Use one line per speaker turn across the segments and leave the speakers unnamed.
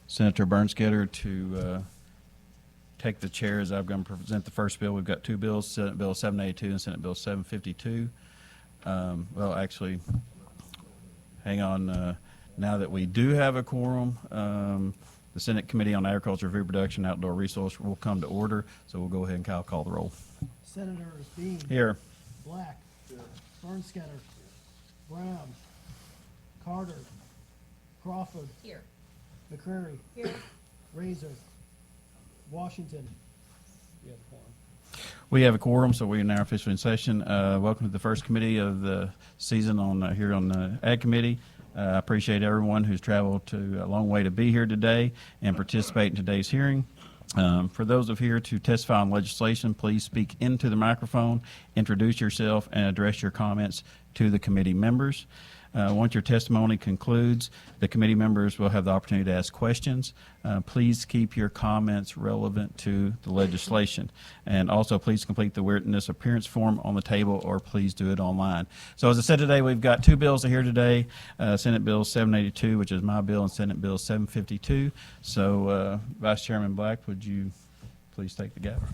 Senator Bernskader to take the chair as I'm going to present the first bill. We've got two bills, Senate Bill 782 and Senate Bill 752. Well, actually, hang on. Now that we do have a quorum, the Senate Committee on Agriculture, Reproduction, and Outdoor Resource will come to order. So we'll go ahead and call the roll.
Senators Bean.
Here.
Black. Here. Bernskader. Brown. Carter. Crawford.
Here.
McCrary.
Here.
Razor. Washington. You have a quorum.
We have a quorum, so we are now officially in session. Welcome to the first committee of the season on here on the Ag Committee. I appreciate everyone who's traveled to a long way to be here today and participate in today's hearing. For those of here to testify on legislation, please speak into the microphone, introduce yourself, and address your comments to the committee members. Once your testimony concludes, the committee members will have the opportunity to ask questions. Please keep your comments relevant to the legislation. And also, please complete the witness appearance form on the table, or please do it online. So as I said today, we've got two bills here today, Senate Bill 782, which is my bill, and Senate Bill 752. So Vice Chairman Black, would you please take the gavel?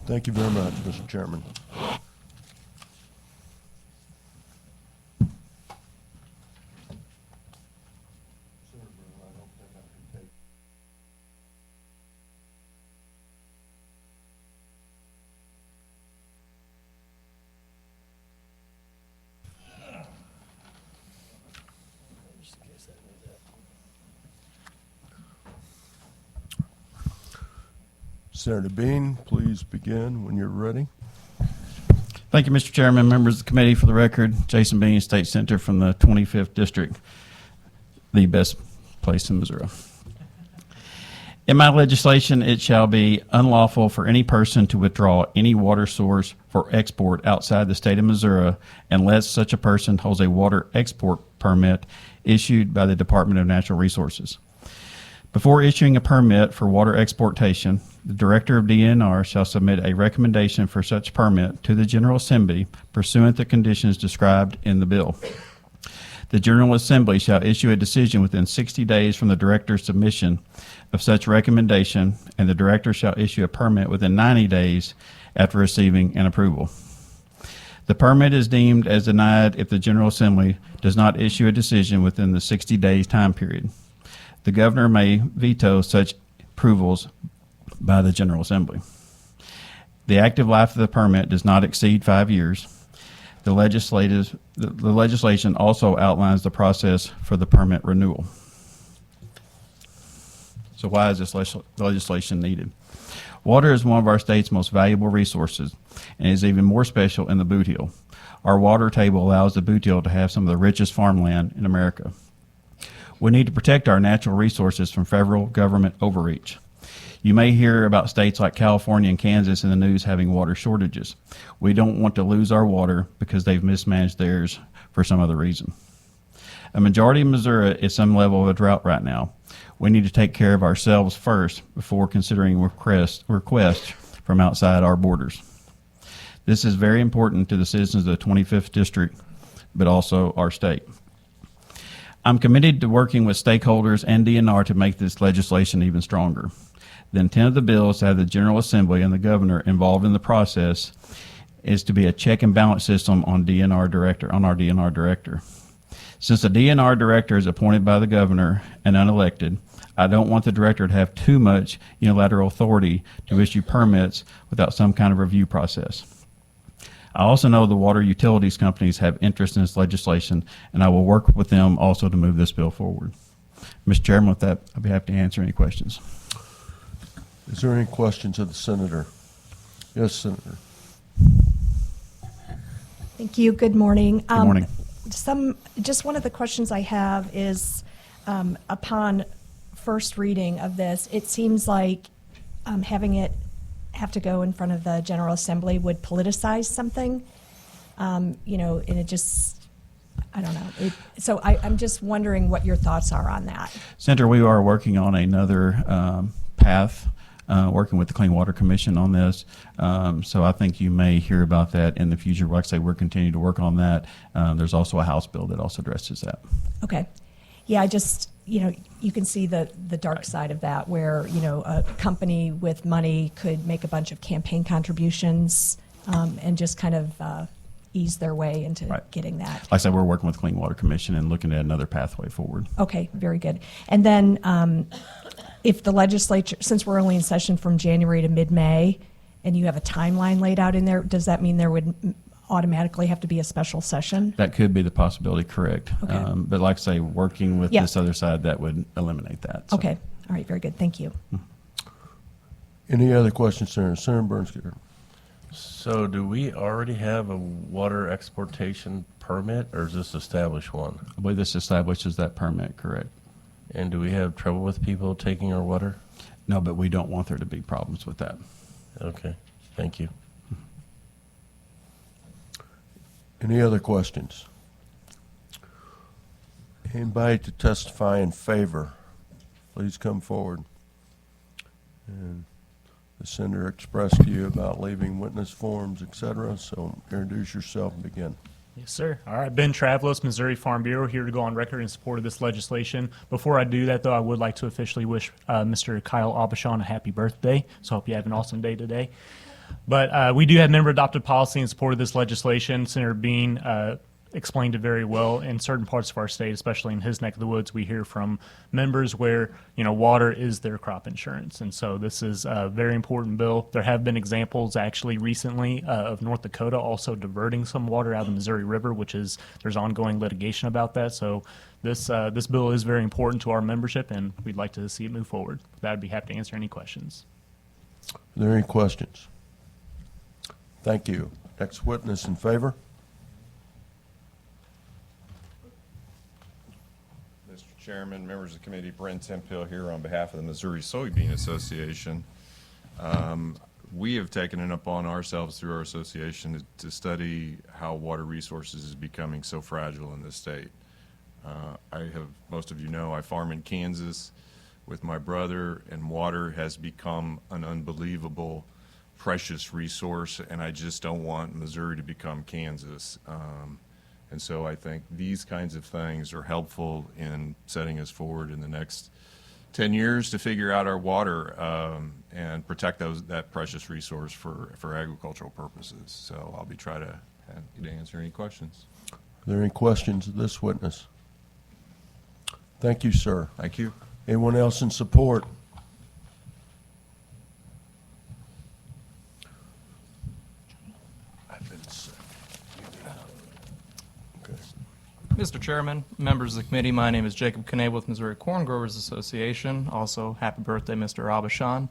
Thank you very much, Mr. Chairman. Senator Bean, please begin when you're ready.
Thank you, Mr. Chairman, members of the committee. For the record, Jason Bean, State Senator from the 25th District, the best place in Missouri. In my legislation, it shall be unlawful for any person to withdraw any water source for export outside the state of Missouri unless such a person holds a water export permit issued by the Department of Natural Resources. Before issuing a permit for water exportation, the Director of DNR shall submit a recommendation for such permit to the General Assembly pursuant to conditions described in the bill. The General Assembly shall issue a decision within 60 days from the Director's submission of such recommendation, and the Director shall issue a permit within 90 days after receiving an approval. The permit is deemed as denied if the General Assembly does not issue a decision within the 60 days time period. The Governor may veto such approvals by the General Assembly. The active life of the permit does not exceed 5 years. The legislation also outlines the process for the permit renewal. So why is this legislation needed? Water is one of our state's most valuable resources and is even more special in the Boot Heel. Our water table allows the Boot Heel to have some of the richest farmland in America. We need to protect our natural resources from federal government overreach. You may hear about states like California and Kansas in the news having water shortages. We don't want to lose our water because they've mismanaged theirs for some other reason. A majority of Missouri is some level of a drought right now. We need to take care of ourselves first before considering requests from outside our borders. This is very important to the citizens of the 25th District, but also our state. I'm committed to working with stakeholders and DNR to make this legislation even stronger. The intent of the bill is to have the General Assembly and the Governor involved in the process is to be a check and balance system on our DNR Director. Since the DNR Director is appointed by the Governor and unelected, I don't want the Director to have too much unilateral authority to issue permits without some kind of review process. I also know the water utilities companies have interest in this legislation, and I will work with them also to move this bill forward. Mr. Chairman, with that, I'll be happy to answer any questions.
Is there any questions of the Senator? Yes, Senator.
Thank you. Good morning.
Good morning.
Just one of the questions I have is, upon first reading of this, it seems like having it have to go in front of the General Assembly would politicize something, and it just, I don't know. So I'm just wondering what your thoughts are on that.
Senator, we are working on another path working with the Clean Water Commission on this. So I think you may hear about that in the future. Like I say, we're continuing to work on that. There's also a House bill that also addresses that.
Okay. Yeah, I just, you can see the dark side of that where, a company with money could make a bunch of campaign contributions and just kind of ease their way into
Right.
getting that.
Like I said, we're working with the Clean Water Commission and looking at another pathway forward.
Okay, very good. And then if the legislature, since we're only in session from January to mid-May, and you have a timeline laid out in there, does that mean there would automatically have to be a special session?
That could be the possibility, correct.
Okay.
But like I say, working with
Yeah.
this other side, that would eliminate that. So.
Okay, all right, very good, thank you.
Any other questions, Senator? Senator Bernstein?
So do we already have a water exportation permit, or is this establish one?
I believe this establishes that permit, correct?
And do we have trouble with people taking our water?
No, but we don't want there to be problems with that.
Okay, thank you.
Any other questions? Anybody to testify in favor, please come forward. And the senator expressed to you about leaving witness forms, et cetera, so introduce yourself and begin.
Yes, sir. All right, Ben Travalos, Missouri Farm Bureau, here to go on record in support of this legislation. Before I do that, though, I would like to officially wish Mr. Kyle Aubuchon a happy birthday. So I hope you have an awesome day today. But we do have member adopted policy in support of this legislation. Senator Bean explained it very well. In certain parts of our state, especially in his neck of the woods, we hear from members where, water is their crop insurance. And so this is a very important bill. There have been examples actually recently of North Dakota also diverting some water out of the Missouri River, there's ongoing litigation about that. So this bill is very important to our membership, and we'd like to see it move forward. With that, I'd be happy to answer any questions.
Are there any questions? Thank you. Next witness in favor?
Mr. Chairman, members of the committee, Brent Tempill here on behalf of the Missouri Soybean Association. We have taken it upon ourselves through our association to study how water resources is becoming so fragile in this state. Most of you know, I farm in Kansas with my brother, and water has become an unbelievable precious resource, and I just don't want Missouri to become Kansas. And so I think these kinds of things are helpful in setting us forward in the next 10 years to figure out our water and protect that precious resource for agricultural purposes. So I'll be trying to answer any questions.
Are there any questions of this witness? Thank you, sir.
Thank you.
Anyone else in support? I've been sick. Okay.
Mr. Chairman, members of the committee, my name is Jacob Knable with Missouri Corn Growers Association. Also, happy birthday, Mr. Aubuchon.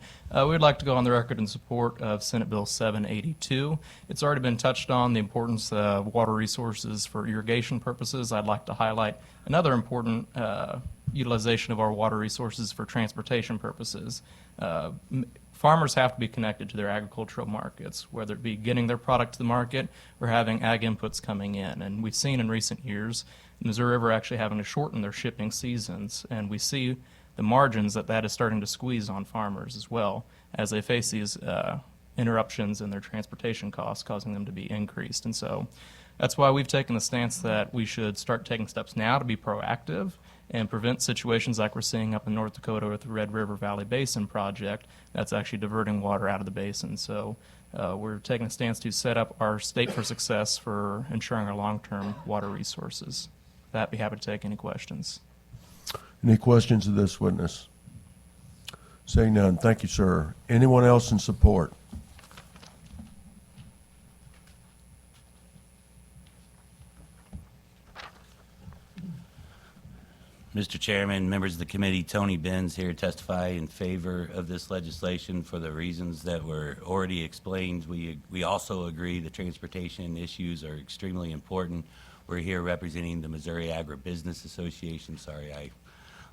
We'd like to go on the record in support of Senate Bill 782. It's already been touched on, the importance of water resources for irrigation purposes. I'd like to highlight another important utilization of our water resources for transportation purposes. Farmers have to be connected to their agricultural markets, whether it be getting their product to the market or having ag inputs coming in. And we've seen in recent years the Missouri River actually having to shorten their shipping seasons, and we see the margins that is starting to squeeze on farmers as well as they face these interruptions in their transportation costs, causing them to be increased. And so that's why we've taken the stance that we should start taking steps now to be proactive and prevent situations like we're seeing up in North Dakota with the Red River Valley Basin project that's actually diverting water out of the basin. So we're taking a stance to set up our state for success for ensuring our long-term water resources. With that, I'd be happy to take any questions.
Any questions of this witness? Seeing none, thank you, sir. Anyone else in support?
Mr. Chairman, members of the committee, Tony Benz here to testify in favor of this legislation for the reasons that were already explained. We also agree the transportation issues are extremely important. We're here representing the Missouri Agribusiness Association. Sorry, I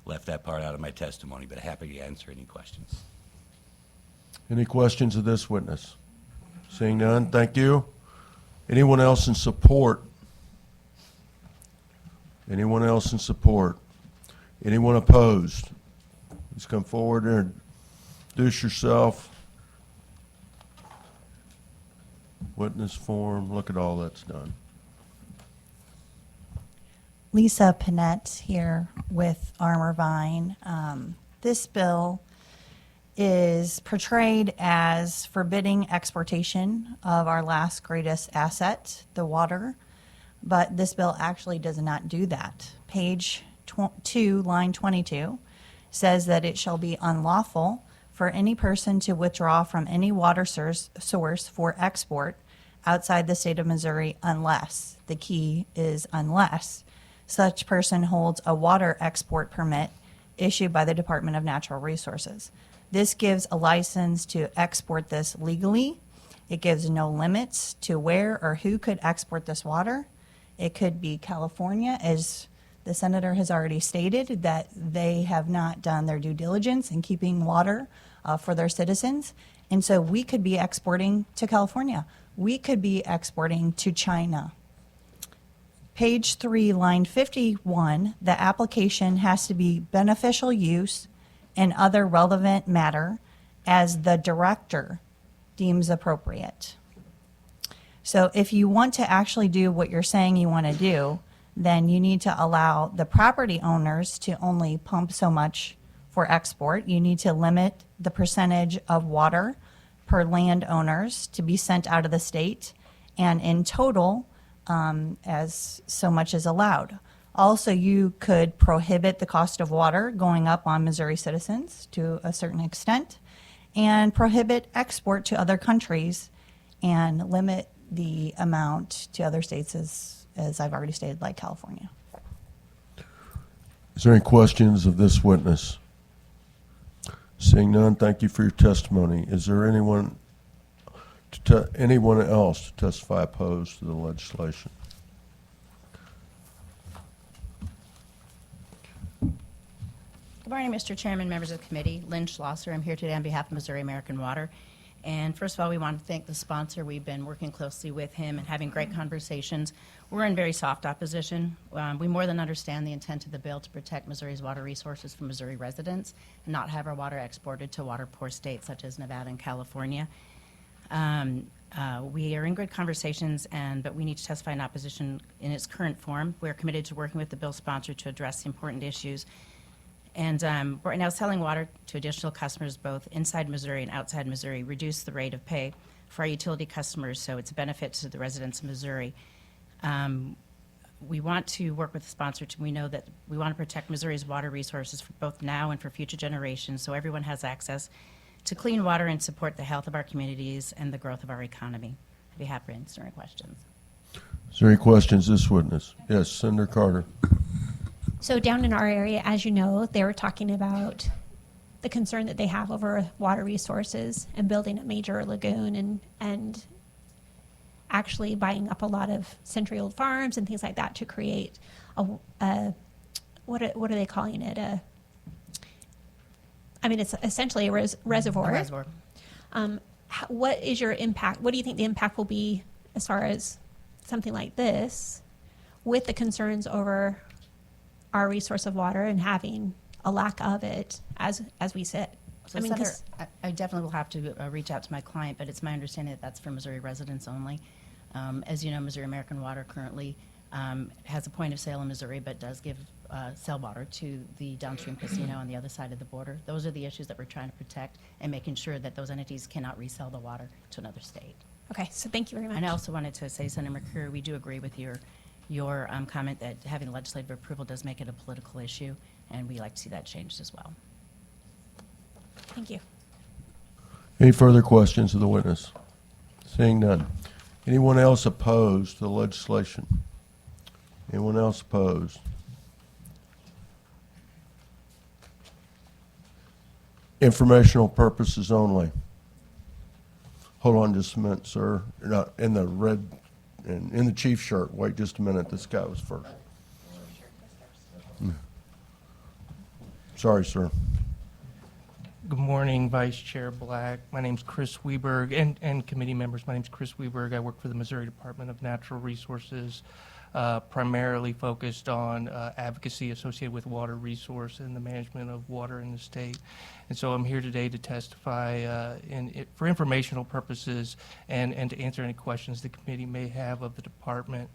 left that part out of my testimony, but happy to answer any questions.
Any questions of this witness? Seeing none, thank you. Anyone else in support? Anyone else in support? Anyone opposed? Please come forward and Introduce yourself. Witness form. Look at all that's done.
Lisa Panett here with Armor Vine. This bill is portrayed as forbidding exportation of our last greatest asset, the water, but this bill actually does not do that. Page 2, line 22, says that it shall be unlawful for any person to withdraw from any water source for export outside the state of Missouri unless, the key is unless, such person holds a water export permit issued by the Department of Natural Resources. This gives a license to export this legally. It gives no limits to where or who could export this water. It could be California, as the senator has already stated, that they have not done their due diligence in keeping water for their citizens. And so we could be exporting to California. We could be exporting to China. Page 3, line 51, the application has to be beneficial use and other relevant matter as the director deems appropriate. So if you want to actually do what you're saying you want to do, then you need to allow the property owners to only pump so much for export. You need to limit the percentage of water per landowners to be sent out of the state, and in total, as so much is allowed. Also, you could prohibit the cost of water going up on Missouri citizens to a certain extent, and prohibit export to other countries and limit the amount to other states as I've already stated, like California.
Is there any questions of this witness? Seeing none, thank you for your testimony. Is there anyone else to testify opposed to the legislation?
Good morning, Mr. Chairman, members of the committee. Lynn Schlosser. I'm here today on behalf of Missouri American Water. And first of all, we want to thank the sponsor. We've been working closely with him and having great conversations. We're in very soft opposition. We more than understand the intent of the bill to protect Missouri's water resources from Missouri residents and not have our water exported to water-poor states such as Nevada and California. We are in good conversations, but we need to testify in opposition in its current form. We're committed to working with the bill sponsor to address the important issues. And right now, selling water to additional customers both inside Missouri and outside Missouri reduce the rate of pay for our utility customers, so it's a benefit to the residents of Missouri. We want to work with the sponsor. We know that we want to protect Missouri's water resources for both now and for future generations, so everyone has access to clean water and support the health of our communities and the growth of our economy. I'd be happy to answer any questions.
Is there any questions, this witness? Yes, Senator Carter.
So down in our area, as you know, they were talking about the concern that they have over water resources and building a major lagoon and actually buying up a lot of century-old farms and things like that to create a what are they calling it? It's essentially a reservoir.
A reservoir.
What is your impact? What do you think the impact will be as far as something like this with the concerns over our resource of water and having a lack of it as we sit?
So Senator, I definitely will have to reach out to my client, but it's my understanding that that's for Missouri residents only. As you know, Missouri American Water currently has a point of sale in Missouri, but does give sell water to the downstream casino on the other side of the border. Those are the issues that we're trying to protect and making sure that those entities cannot resell the water to another state.
Okay, so thank you very much.
And I also wanted to say, Senator McCreary, we do agree with your comment that having legislative approval does make it a political issue, and we like to see that changed as well.
Thank you.
Any further questions of the witness? Seeing none. Anyone else opposed to the legislation? Anyone else opposed? Informational purposes only. Hold on just a minute, sir. You're not in the red and in the chief shirt. Wait just a minute. This guy was first. Sorry, sir.
Good morning, Vice Chair Black. My name's Chris Weberg, and committee members. My name's Chris Weberg. I work for the Missouri Department of Natural Resources, primarily focused on advocacy associated with water resource and the management of water in the state. And so I'm here today to testify for informational purposes and to answer any questions the committee may have of the department.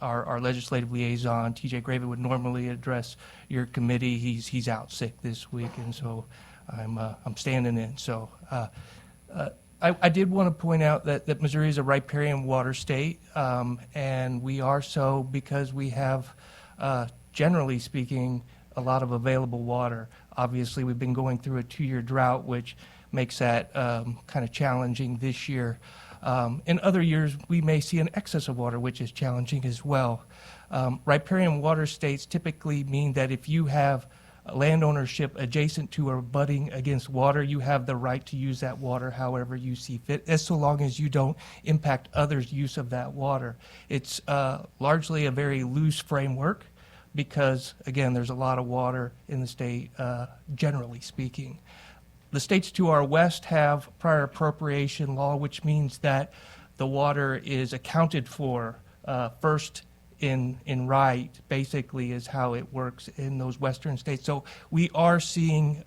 Our legislative liaison, TJ Graven, would normally address your committee. He's out sick this week, and so I'm standing in. So I did want to point out that Missouri is a riparian water state, and we are so because we have, generally speaking, a lot of available water. Obviously, we've been going through a 2-year drought, which makes that kind of challenging this year. In other years, we may see an excess of water, which is challenging as well. Riparian water states typically mean that if you have land ownership adjacent to or abutting against water, you have the right to use that water however you see fit, as so long as you don't impact others' use of that water. It's largely a very loose framework because, again, there's a lot of water in the state, generally speaking. The states to our west have prior appropriation law, which means that the water is accounted for first in right, basically, is how it works in those western states. So we are seeing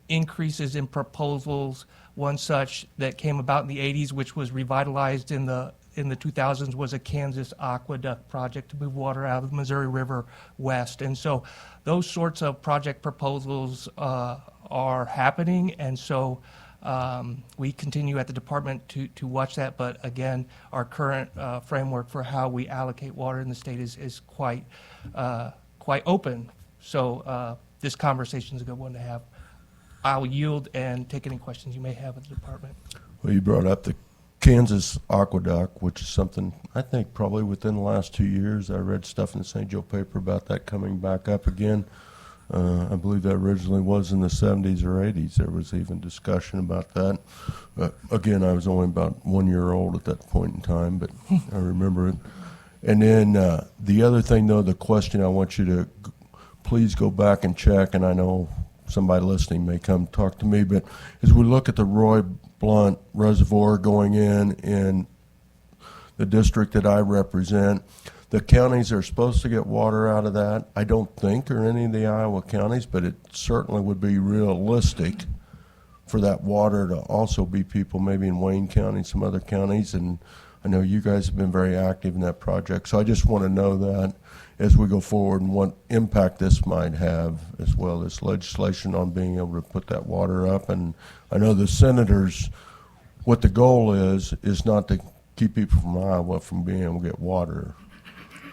increases in proposals. One such that came about in the 80s, which was revitalized in the 2000s, was a Kansas aqueduct project to move water out of the Missouri River west. And so those sorts of project proposals are happening, and so we continue at the department to watch that. But again, our current framework for how we allocate water in the state is quite open. So this conversation is a good one to have. I'll yield and take any questions you may have of the department.
Well, you brought up the Kansas aqueduct, which is something I think probably within the last 2 years. I read stuff in the St. Joe paper about that coming back up again. I believe that originally was in the 70s or 80s. There was even discussion about that. Again, I was only about 1 year old at that point in time, but I remember it. And then the other thing, though, the question I want you to please go back and check, and I know somebody listening may come talk to me, but as we look at the Roy Blunt Reservoir going in the district that I represent, the counties are supposed to get water out of that. I don't think are any of the Iowa counties, but it certainly would be realistic for that water to also be people maybe in Wayne County, some other counties, and I know you guys have been very active in that project. So I just want to know that as we go forward and what impact this might have as well, this legislation on being able to put that water up. And I know the senators, what the goal is not to keep people from Iowa from being able to get water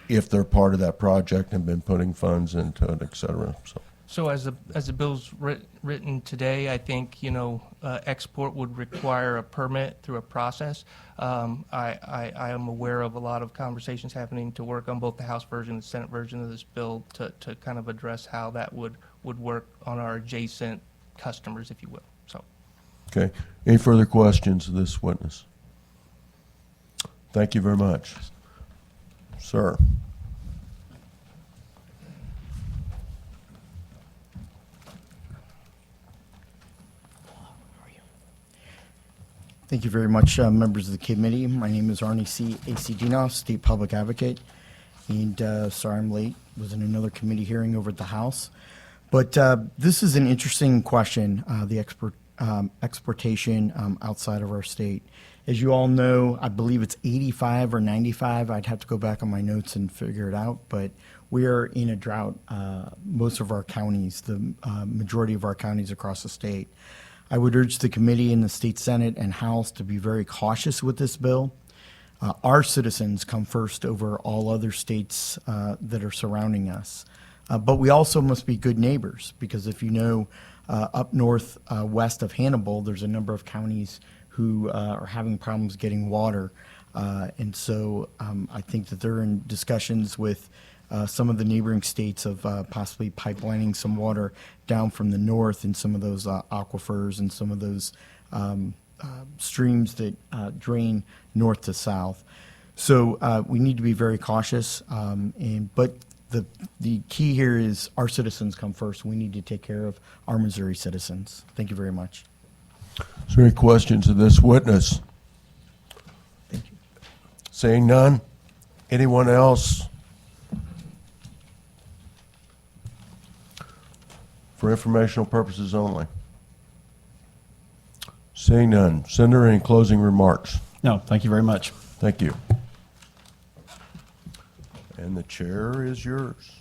if they're part of that project and been putting funds into it, et cetera.
So as the bill's written today, I think, export would require a permit through a process. I am aware of a lot of conversations happening to work on both the House version and the Senate version of this bill to kind of address how that would work on our adjacent customers, if you will. So,
okay. Any further questions of this witness? Thank you very much. Sir.
Thank you very much, members of the committee. My name is Arnie C. Acedino, State Public Advocate. And sorry I'm late. Was in another committee hearing over at the House. But this is an interesting question, the exportation outside of our state. As you all know, I believe it's 85 or 95. I'd have to go back on my notes and figure it out. But we are in a drought, most of our counties, the majority of our counties across the state. I would urge the committee and the state Senate and House to be very cautious with this bill. Our citizens come first over all other states that are surrounding us. But we also must be good neighbors, because if you know, up north west of Hannibal, there's a number of counties who are having problems getting water. And so I think that they're in discussions with some of the neighboring states of possibly pipelining some water down from the north in some of those aquifers and some of those streams that drain north to south. So we need to be very cautious. But the key here is our citizens come first. We need to take care of our Missouri citizens. Thank you very much.
Is there any questions of this witness?
Thank you.
Seeing none? Anyone else? For informational purposes only. Seeing none. Senator, any closing remarks?
No, thank you very much.
Thank you. And the chair is yours.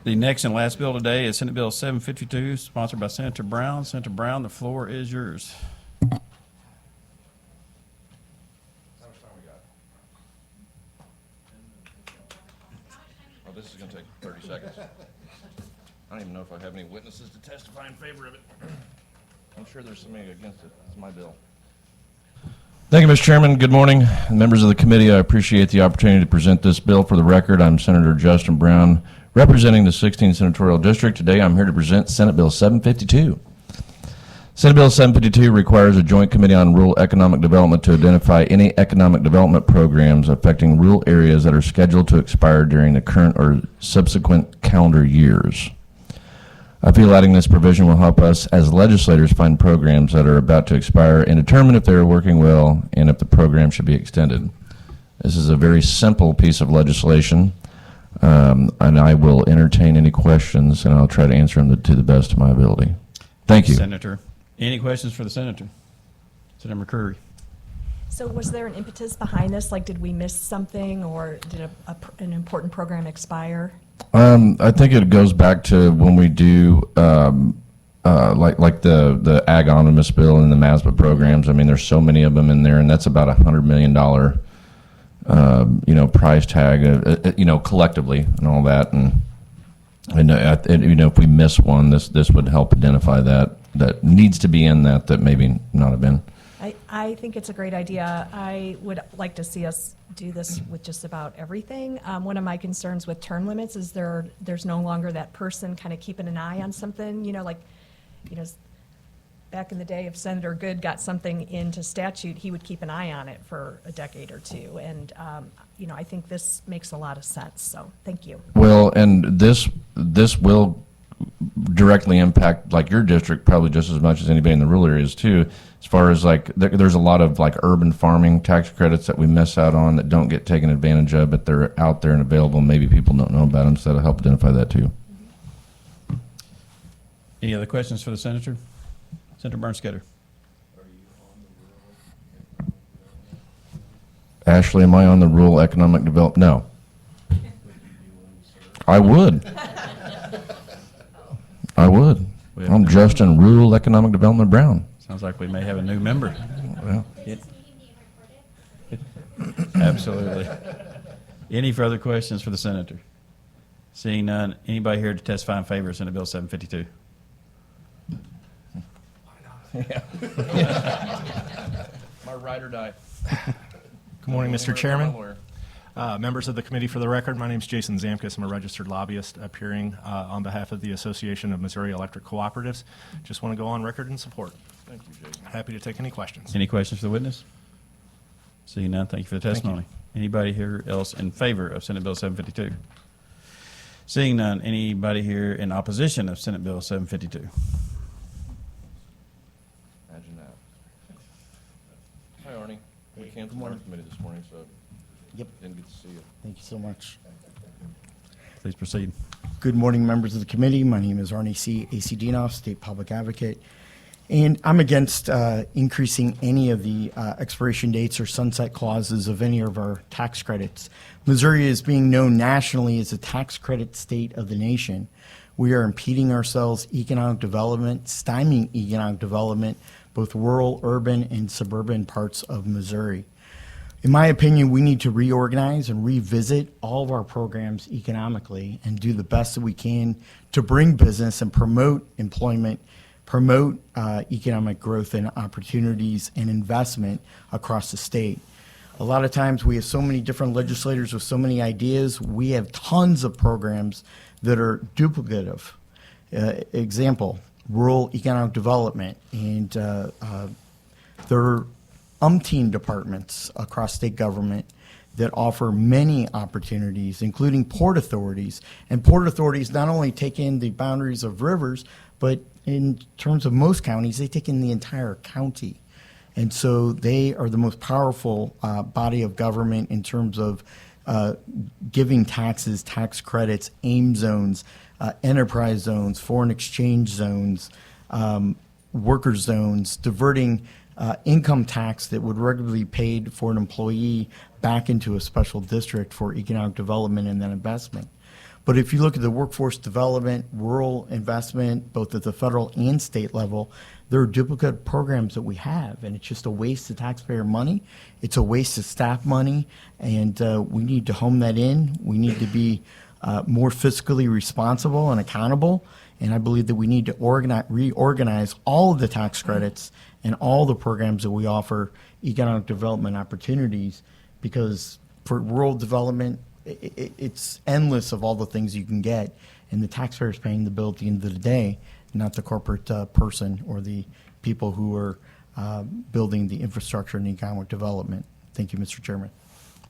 The next and last bill today is Senate Bill 752, sponsored by Senator Brown. Senator Brown, the floor is yours.
Oh, this is going to take 30 seconds. I don't even know if I have any witnesses to testify in favor of it. I'm sure there's somebody against it. It's my bill.
Thank you, Mr. Chairman. Good morning. Members of the committee, I appreciate the opportunity to present this bill. For the record, I'm Senator Justin Brown, representing the 16th Senatorial District. Today, I'm here to present Senate Bill 752. Senate Bill 752 requires a joint committee on rural economic development to identify any economic development programs affecting rural areas that are scheduled to expire during the current or subsequent calendar years. I feel adding this provision will help us as legislators find programs that are about to expire and determine if they are working well and if the program should be extended. This is a very simple piece of legislation, and I will entertain any questions, and I'll try to answer them to the best of my ability. Thank you.
Senator. Any questions for the senator? Senator McCreary.
So was there an impetus behind this? Like, did we miss something, or did an important program expire?
I think it goes back to when we do like the Ag Omnibus Bill and the MASBA programs. I mean, there's so many of them in there, and that's about $100 million, price tag, collectively and all that. And if we miss one, this would help identify that needs to be in that maybe not have been.
I think it's a great idea. I would like to see us do this with just about everything. One of my concerns with term limits is there's no longer that person kind of keeping an eye on something, back in the day, if Senator Good got something into statute, he would keep an eye on it for a decade or two. And, I think this makes a lot of sense. So thank you.
Well, and this will directly impact like your district probably just as much as anybody in the rural areas too, as far as like there's a lot of like urban farming tax credits that we miss out on that don't get taken advantage of, but they're out there and available. Maybe people don't know about them, so that'll help identify that too.
Any other questions for the senator? Senator Bernskader.
Ashley, am I on the rural economic development? No. I would. I would. I'm Justin Rural Economic Development Brown.
Sounds like we may have a new member.
Well,
absolutely. Any further questions for the senator? Seeing none, anybody here to testify in favor of Senate Bill 752?
My ride or die.
Good morning, Mr. Chairman. Members of the committee, for the record, my name is Jason Zamkus. I'm a registered lobbyist appearing on behalf of the Association of Missouri Electric Cooperatives. Just want to go on record in support.
Thank you, Jason.
Happy to take any questions.
Any questions for the witness? Seeing none, thank you for the testimony. Anybody here else in favor of Senate Bill 752? Seeing none, anybody here in opposition of Senate Bill 752?
Imagine that. Hi, Arnie. We canceled our committee this morning, so didn't get to see you.
Thank you so much.
Please proceed.
Good morning, members of the committee. My name is Arnie C. A.C. Dinoff, State Public Advocate. And I'm against increasing any of the expiration dates or sunset clauses of any of our tax credits. Missouri is being known nationally as a tax credit state of the nation. We are impeding ourselves economic development, stymieing economic development, both rural, urban, and suburban parts of Missouri. In my opinion, we need to reorganize and revisit all of our programs economically and do the best that we can to bring business and promote employment, promote economic growth and opportunities and investment across the state. A lot of times we have so many different legislators with so many ideas. We have tons of programs that are duplicative. Example, rural economic development, and there are umpteen departments across state government that offer many opportunities, including port authorities. And port authorities not only take in the boundaries of rivers, but in terms of most counties, they take in the entire county. And so they are the most powerful body of government in terms of giving taxes, tax credits, AIM zones, enterprise zones, foreign exchange zones, worker zones, diverting income tax that would regularly be paid for an employee back into a special district for economic development and then investment. But if you look at the workforce development, rural investment, both at the federal and state level, there are duplicate programs that we have, and it's just a waste of taxpayer money. It's a waste of staff money, and we need to home that in. We need to be more fiscally responsible and accountable, and I believe that we need to reorganize all of the tax credits and all the programs that we offer economic development opportunities, because for rural development, it's endless of all the things you can get, and the taxpayer is paying the bill at the end of the day, not the corporate person or the people who are building the infrastructure and economic development. Thank you, Mr. Chairman.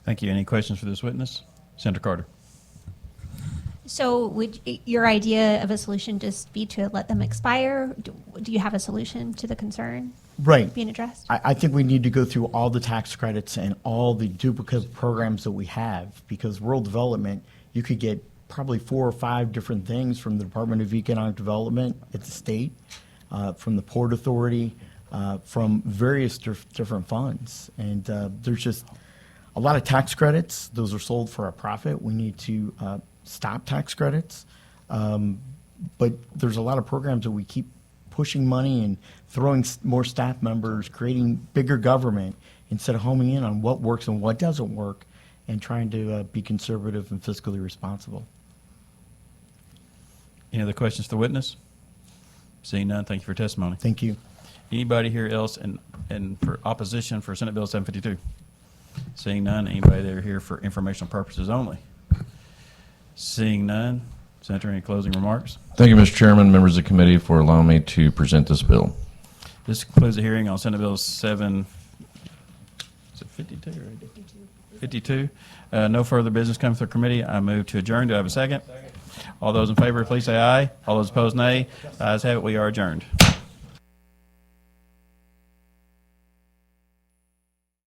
Thank you. Any questions for this witness? Senator Carter.
So would your idea of a solution just be to let them expire? Do you have a solution to the concern
Right.
being addressed?
I think we need to go through all the tax credits and all the duplicate programs that we have, because rural development, you could get probably 4 or 5 different things from the Department of Economic Development at the state, from the Port Authority, from various different funds. And there's just a lot of tax credits. Those are sold for a profit. We need to stop tax credits. But there's a lot of programs that we keep pushing money and throwing more staff members, creating bigger government, instead of homing in on what works and what doesn't work, and trying to be conservative and fiscally responsible.
Any other questions for the witness? Seeing none, thank you for your testimony.
Thank you.
Anybody here else in for opposition for Senate Bill 752? Seeing none, anybody that are here for informational purposes only? Seeing none, Senator, any closing remarks?
Thank you, Mr. Chairman, members of the committee, for allowing me to present this bill.
This concludes the hearing on Senate Bill 752, right? 52. No further business comes to the committee. I move to adjourn. Do I have a second? All those in favor, please say aye. All those opposed, nay. The ayes have it. We are adjourned.